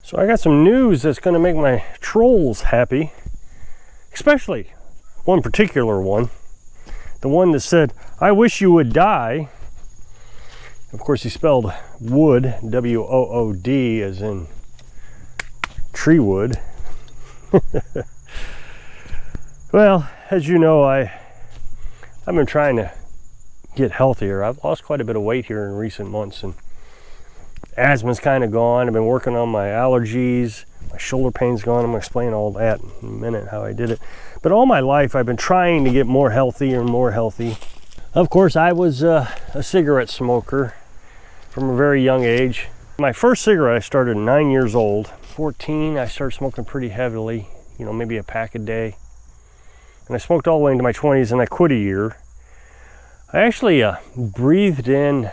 So I got some news that's going to make my trolls happy, especially one particular one. The one that said, "I wish you would die." Of course, he spelled wood, W-O-O-D, as in tree wood. Well, as you know, I've been trying to get healthier. I've lost quite a bit of weight here in recent months, and asthma's kind of gone. I've been working on my allergies. My shoulder pain's gone. I'm going to explain all that in a minute, how I did it. But all my life, I've been trying to get more healthier and more healthy. Of course, I was a cigarette smoker from a very young age. My first cigarette I started at 9 years old. 14, I started smoking pretty heavily, maybe a pack a day. And I smoked all the way into my 20s, and I quit a year. I actually breathed in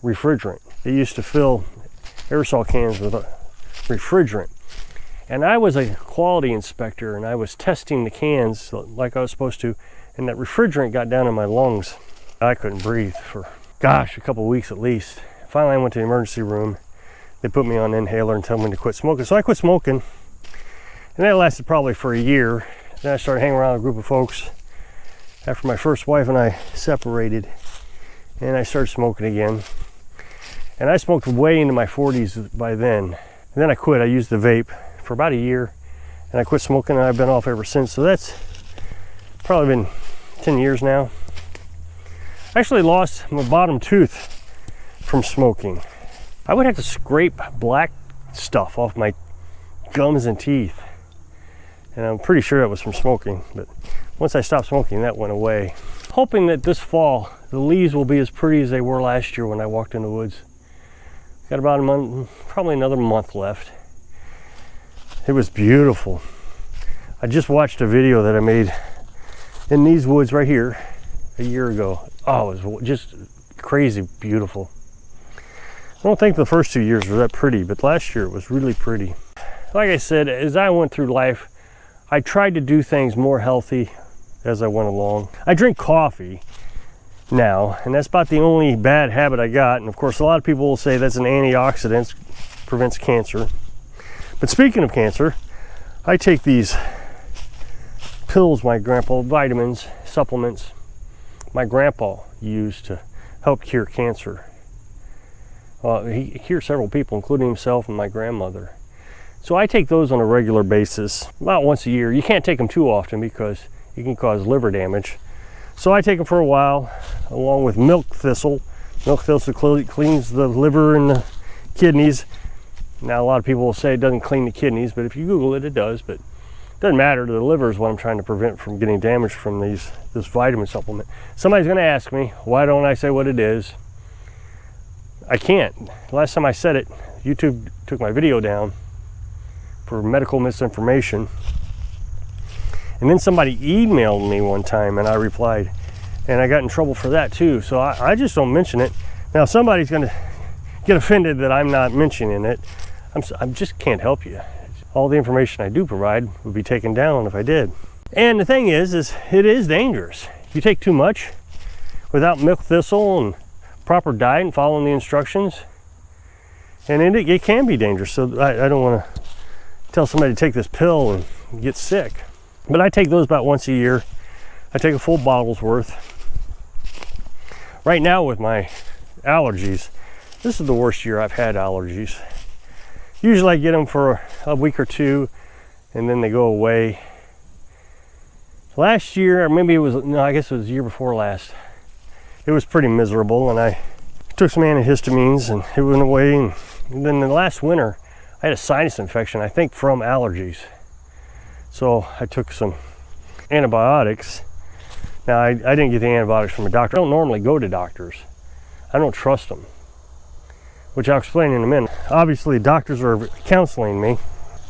refrigerant. They used to fill aerosol cans with refrigerant. And I was a quality inspector, and I was testing the cans like I was supposed to, and that refrigerant got down in my lungs. I couldn't breathe for, a couple of weeks at least. Finally, I went to the emergency room. They put me on an inhaler and told me to quit smoking. So I quit smoking, and that lasted probably for a year. Then I started hanging around a group of folks after my first wife and I separated, and I started smoking again. And I smoked way into my 40s by then. And then I quit. I used the vape for about a year, and I quit smoking, and I've been off ever since. So that's probably been 10 years now. I actually lost my bottom tooth from smoking. I would have to scrape black stuff off my gums and teeth, and I'm pretty sure that was from smoking. But once I stopped smoking, that went away. Hoping that this fall the leaves will be as pretty as they were last year when I walked in the woods. Got about a month, probably another month left. It was beautiful. I just watched a video that I made in these woods right here a year ago. Oh, it was just crazy beautiful. I don't think the first 2 years were that pretty, but last year it was really pretty. Like I said, as I went through life, I tried to do things more healthy as I went along. I drink coffee now, and that's about the only bad habit I got. And of course, a lot of people will say that's an antioxidant, prevents cancer. But speaking of cancer, I take these pills my grandpa, vitamins, supplements, my grandpa used to help cure cancer. He cured several people, including himself and my grandmother. So I take those on a regular basis, about once a year. You can't take them too often because it can cause liver damage. So I take them for a while, along with milk thistle. Milk thistle cleans the liver and the kidneys. Now, a lot of people will say it doesn't clean the kidneys, but if you Google it, it does. But it doesn't matter. The liver is what I'm trying to prevent from getting damaged from this vitamin supplement. Somebody's going to ask me, why don't I say what it is? I can't. Last time I said it, YouTube took my video down for medical misinformation. And then somebody emailed me one time, and I replied, and I got in trouble for that too. So I just don't mention it. Now, somebody's going to get offended that I'm not mentioning it. I just can't help you. All the information I do provide would be taken down if I did. And the thing is it is dangerous. You take too much without milk thistle and proper diet and following the instructions, and it can be dangerous. So I don't want to tell somebody to take this pill and get sick. But I take those about once a year. I take a full bottle's worth. Right now with my allergies, this is the worst year I've had allergies. Usually I get them for a week or two, and then they go away. Last year, or maybe it was, no, I guess it was the year before last, it was pretty miserable, and I took some antihistamines and it went away. And then the last winter, I had a sinus infection, I think from allergies. So I took some antibiotics. Now, I didn't get the antibiotics from a doctor. I don't normally go to doctors. I don't trust them, which I'll explain in a minute. Obviously, doctors are counseling me.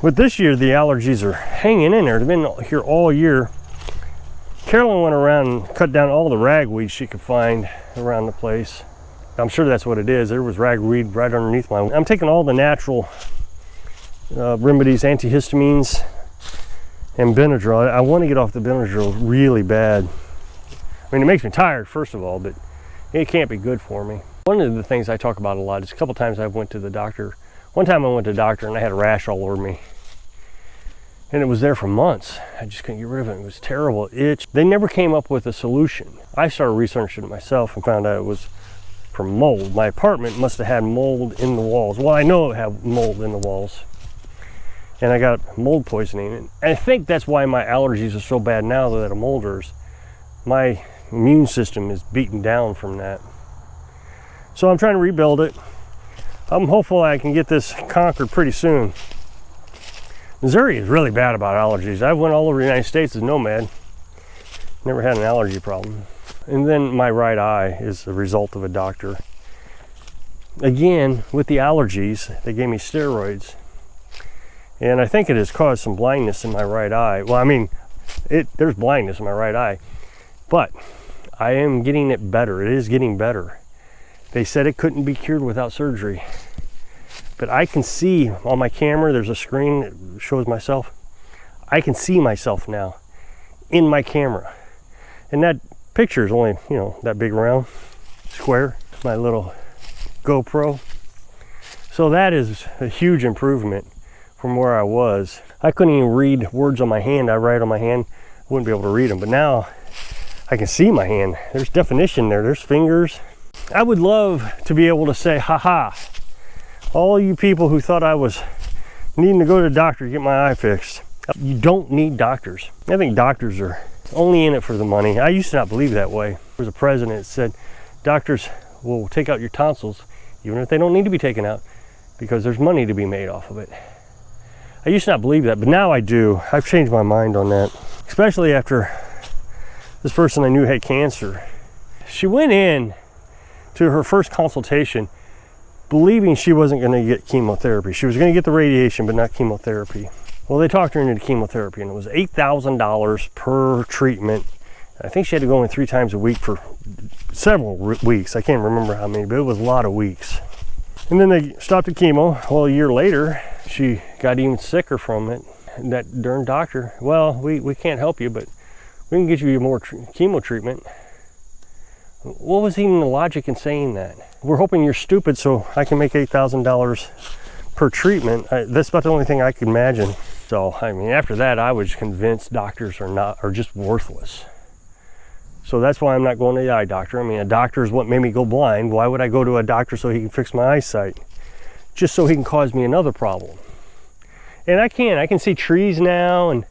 But this year, the allergies are hanging in there. They've been here all year. Carolyn went around and cut down all the ragweed she could find around the place. I'm sure that's what it is. There was ragweed right underneath mine. I'm taking all the natural remedies, antihistamines, and Benadryl. I want to get off the Benadryl really bad. I mean, it makes me tired, first of all, but it can't be good for me. One of the things I talk about a lot is a couple times I went to the doctor One time I went to the doctor and I had a rash all over me. And it was there for months. I just couldn't get rid of it. It was terrible itch. They never came up with a solution. I started researching it myself and found out it was from mold. My apartment must have had mold in the walls. Well, I know it had mold in the walls. And I got mold poisoning. And I think that's why my allergies are so bad now that I'm older. My immune system is beaten down from that. So I'm trying to rebuild it. I'm hopeful I can get this conquered pretty soon. Missouri is really bad about allergies. I went all over the United States as a nomad. Never had an allergy problem. And then my right eye is the result of a doctor. Again, with the allergies, they gave me steroids. And I think it has caused some blindness in my right eye. Well, I mean, there's blindness in my right eye. But I am getting it better. It is getting better. They said it couldn't be cured without surgery. But I can see on my camera, there's a screen that shows myself. I can see myself now in my camera. And that picture is only, that big round square, my little GoPro. So that is a huge improvement from where I was. I couldn't even read words on my hand. I write on my hand, I wouldn't be able to read them. But now I can see my hand. There's definition there. There's fingers. I would love to be able to say, haha, all you people who thought I was needing to go to the doctor to get my eye fixed, you don't need doctors. I think doctors are only in it for the money. I used to not believe that way. There was a president that said, doctors will take out your tonsils, even if they don't need to be taken out, because there's money to be made off of it. I used to not believe that, but now I do. I've changed my mind on that, especially after this person I knew had cancer. She went in to her first consultation believing she wasn't going to get chemotherapy. She was going to get the radiation, but not chemotherapy. Well, they talked her into chemotherapy, and it was $8,000 per treatment. I think she had to go in 3 times a week for several weeks. I can't remember how many, but it was a lot of weeks. And then they stopped the chemo. Well, a year later, she got even sicker from it. And that darn doctor, well, we can't help you, but we can get you more chemo treatment. What was even the logic in saying that? We're hoping you're stupid so I can make $8,000 per treatment. That's about the only thing I could imagine. So, I mean, after that, I was convinced doctors are just worthless. So that's why I'm not going to the eye doctor. I mean, a doctor is what made me go blind. Why would I go to a doctor so he can fix my eyesight? Just so he can cause me another problem. And I can see trees now, and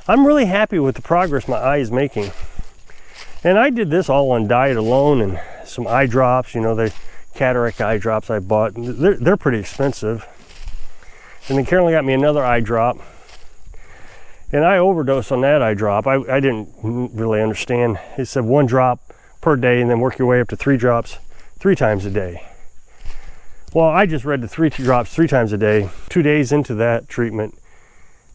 I'm really happy with the progress my eye is making. And I did this all on diet alone and some eye drops, the cataract eye drops I bought. They're pretty expensive. And then Carolyn got me another eye drop. And I overdosed on that eye drop. I didn't really understand. It said 1 drop per day and then work your way up to 3 drops 3 times a day. Well, I just read the 3 drops 3 times a day. 2 days into that treatment,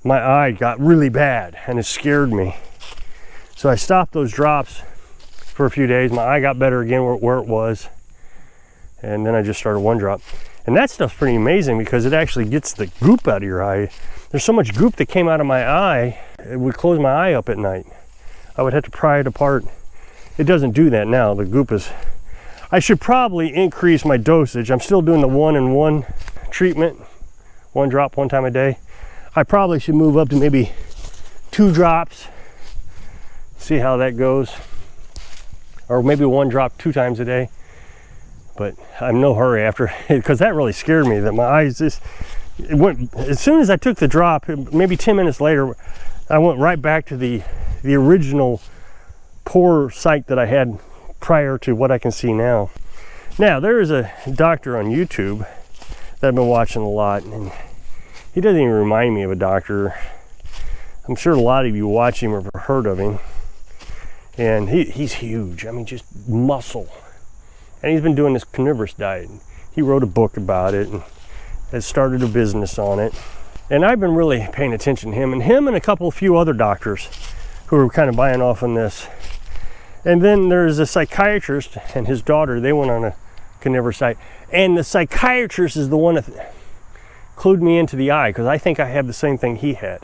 my eye got really bad and it scared me. So I stopped those drops for a few days. My eye got better again where it was. And then I just started 1 drop. And that stuff's pretty amazing because it actually gets the goop out of your eye. There's so much goop that came out of my eye, it would close my eye up at night. I would have to pry it apart. It doesn't do that now. The goop is... I should probably increase my dosage. I'm still doing the 1-in-1 treatment. 1 drop 1 time a day. I probably should move up to maybe 2 drops. See how that goes. Or maybe 1 drop 2 times a day. But I'm in no hurry after, because that really scared me, that my eyes just, it went, as soon as I took the drop, maybe 10 minutes later, I went right back to the original poor sight that I had prior to what I can see now. Now, there is a doctor on YouTube that I've been watching a lot, and he doesn't even remind me of a doctor. I'm sure a lot of you watch him or have heard of him. And he's huge. I mean, just muscle. And he's been doing this carnivorous diet. He wrote a book about it and has started a business on it. And I've been really paying attention to him and a couple few other doctors who are kind of buying off on this. And then there's a psychiatrist and his daughter. They went on a carnivorous diet. And the psychiatrist is the one that clued me into the eye, because I think I have the same thing he had.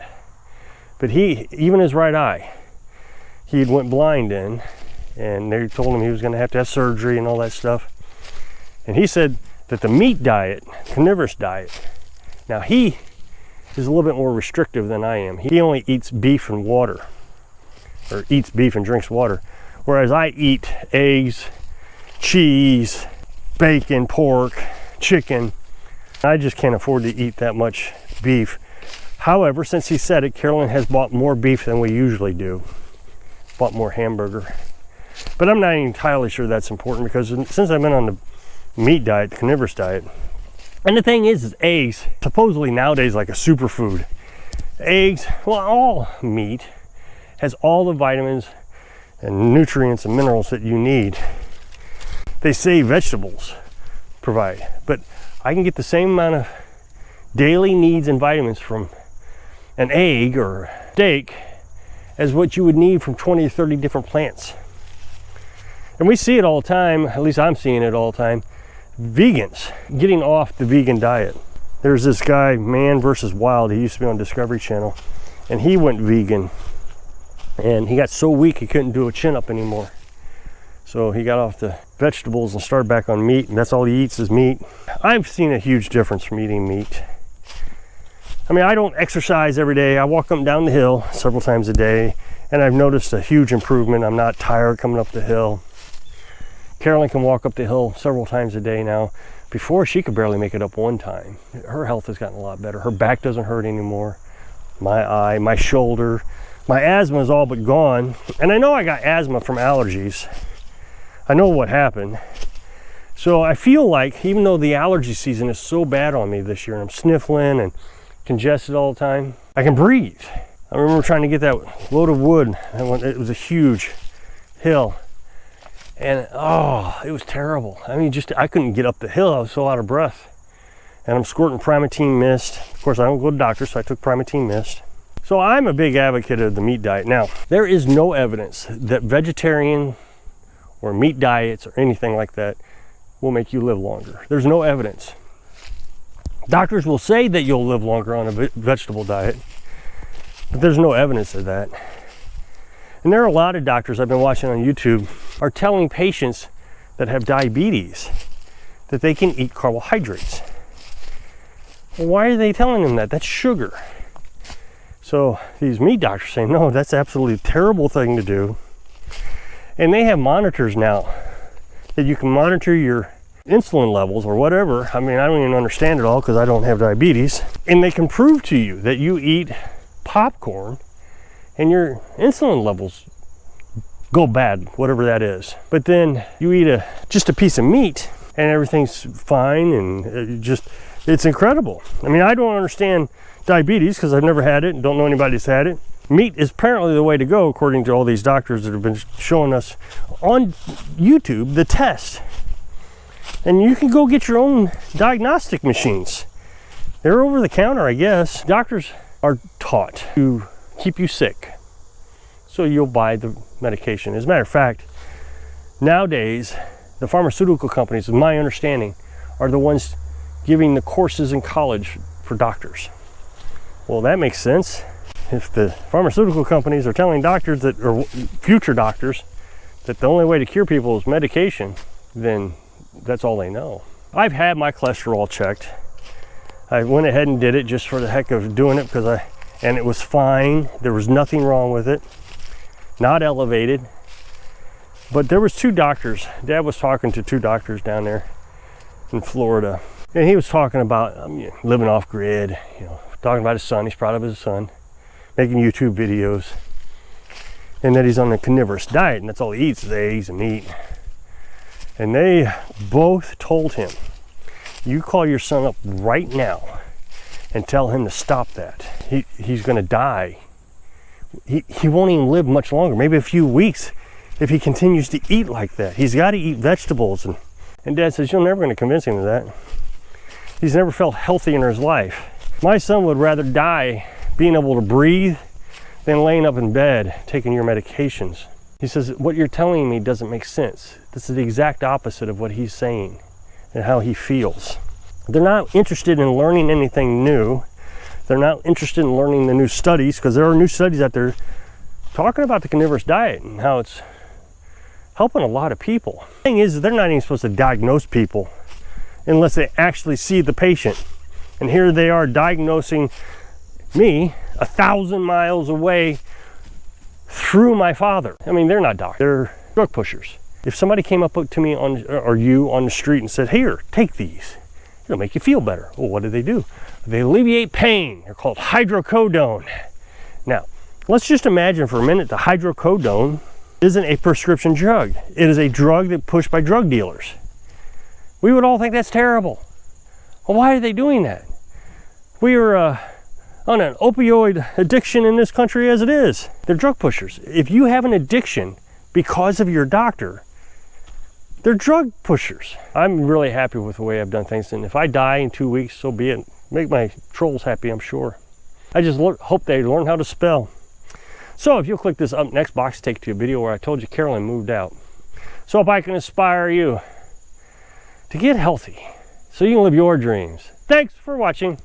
But even his right eye, he went blind in, and they told him he was going to have surgery and all that stuff. And he said that the meat diet, carnivorous diet, Now he is a little bit more restrictive than I am. He only eats beef and water, or eats beef and drinks water. Whereas I eat eggs, cheese, bacon, pork, chicken. I just can't afford to eat that much beef. However, since he said it, Carolyn has bought more beef than we usually do. Bought more hamburger. But I'm not entirely sure that's important, because since I've been on the meat diet, the carnivorous diet, and the thing is eggs, supposedly nowadays like a superfood. Eggs, well, all meat has all the vitamins and nutrients and minerals that you need. They say vegetables provide, but I can get the same amount of daily needs and vitamins from an egg or steak as what you would need from 20 or 30 different plants. And we see it all the time, at least I'm seeing it all the time, vegans getting off the vegan diet. There's this guy, Man vs. Wild, he used to be on Discovery Channel, and he went vegan, and he got so weak he couldn't do a chin-up anymore. So he got off the vegetables and started back on meat, and that's all he eats is meat. I've seen a huge difference from eating meat. I mean, I don't exercise every day. I walk up and down the hill several times a day, and I've noticed a huge improvement. I'm not tired coming up the hill. Carolyn can walk up the hill several times a day now. Before, she could barely make it up one time. Her health has gotten a lot better. Her back doesn't hurt anymore. My eye, my shoulder, my asthma is all but gone. And I know I got asthma from allergies. I know what happened. So I feel like, even though the allergy season is so bad on me this year, and I'm sniffling and congested all the time, I can breathe. I remember trying to get that load of wood, and it was a huge hill, and oh, it was terrible. I mean, I couldn't get up the hill. I was so out of breath. And I'm squirting Primatene mist. Of course, I don't go to doctors, so I took Primatene mist. So I'm a big advocate of the meat diet. Now, there is no evidence that vegetarian or meat diets or anything like that will make you live longer. There's no evidence. Doctors will say that you'll live longer on a vegetable diet, but there's no evidence of that. And there are a lot of doctors I've been watching on YouTube are telling patients that have diabetes that they can eat carbohydrates. Well, why are they telling them that? That's sugar. So these meat doctors say, no, that's absolutely a terrible thing to do. And they have monitors now that you can monitor your insulin levels or whatever. I mean, I don't even understand it all because I don't have diabetes. And they can prove to you that you eat popcorn and your insulin levels go bad, whatever that is. But then you eat just a piece of meat and everything's fine, and it's incredible. I mean, I don't understand diabetes because I've never had it and don't know anybody that's had it. Meat is apparently the way to go, according to all these doctors that have been showing us on YouTube the test. And you can go get your own diagnostic machines. They're over the counter, I guess. Doctors are taught to keep you sick, so you'll buy the medication. As a matter of fact, nowadays, the pharmaceutical companies, in my understanding, are the ones giving the courses in college for doctors. Well, that makes sense. If the pharmaceutical companies are telling doctors that, or future doctors, that the only way to cure people is medication, then that's all they know. I've had my cholesterol checked. I went ahead and did it just for the heck of doing it and it was fine. There was nothing wrong with it. Not elevated. But there was two doctors. Dad was talking to two doctors down there in Florida. And he was talking about living off grid, talking about his son. He's proud of his son, making YouTube videos, and that he's on a carnivorous diet, and that's all he eats is eggs and meat. And they both told him, you call your son up right now and tell him to stop that. He's going to die. He won't even live much longer, maybe a few weeks, if he continues to eat like that. He's got to eat vegetables. And Dad says, you're never going to convince him of that. He's never felt healthy in his life. My son would rather die being able to breathe than laying up in bed taking your medications. He says, what you're telling me doesn't make sense. This is the exact opposite of what he's saying and how he feels. They're not interested in learning anything new. They're not interested in learning the new studies, because there are new studies out there talking about the carnivorous diet and how it's helping a lot of people. The thing is, they're not even supposed to diagnose people unless they actually see the patient And here they are diagnosing me 1,000 miles away through my father. I mean, they're not doctors, they're drug pushers. If somebody came up to me or you on the street and said, here, take these, it'll make you feel better. Well, what do? They alleviate pain. They're called hydrocodone. Now, let's just imagine for a minute the hydrocodone isn't a prescription drug. It is a drug that's pushed by drug dealers. We would all think that's terrible. Well, why are they doing that? We are on an opioid addiction in this country as it is. They're drug pushers. If you have an addiction because of your doctor, they're drug pushers. I'm really happy with the way I've done things, and if I die in 2 weeks, so be it. Make my trolls happy, I'm sure. I just hope they learn how to spell. So if you'll click this up next box, take to a video where I told you Carolyn moved out. So if I can inspire you to get healthy so you can live your dreams. Thanks for watching.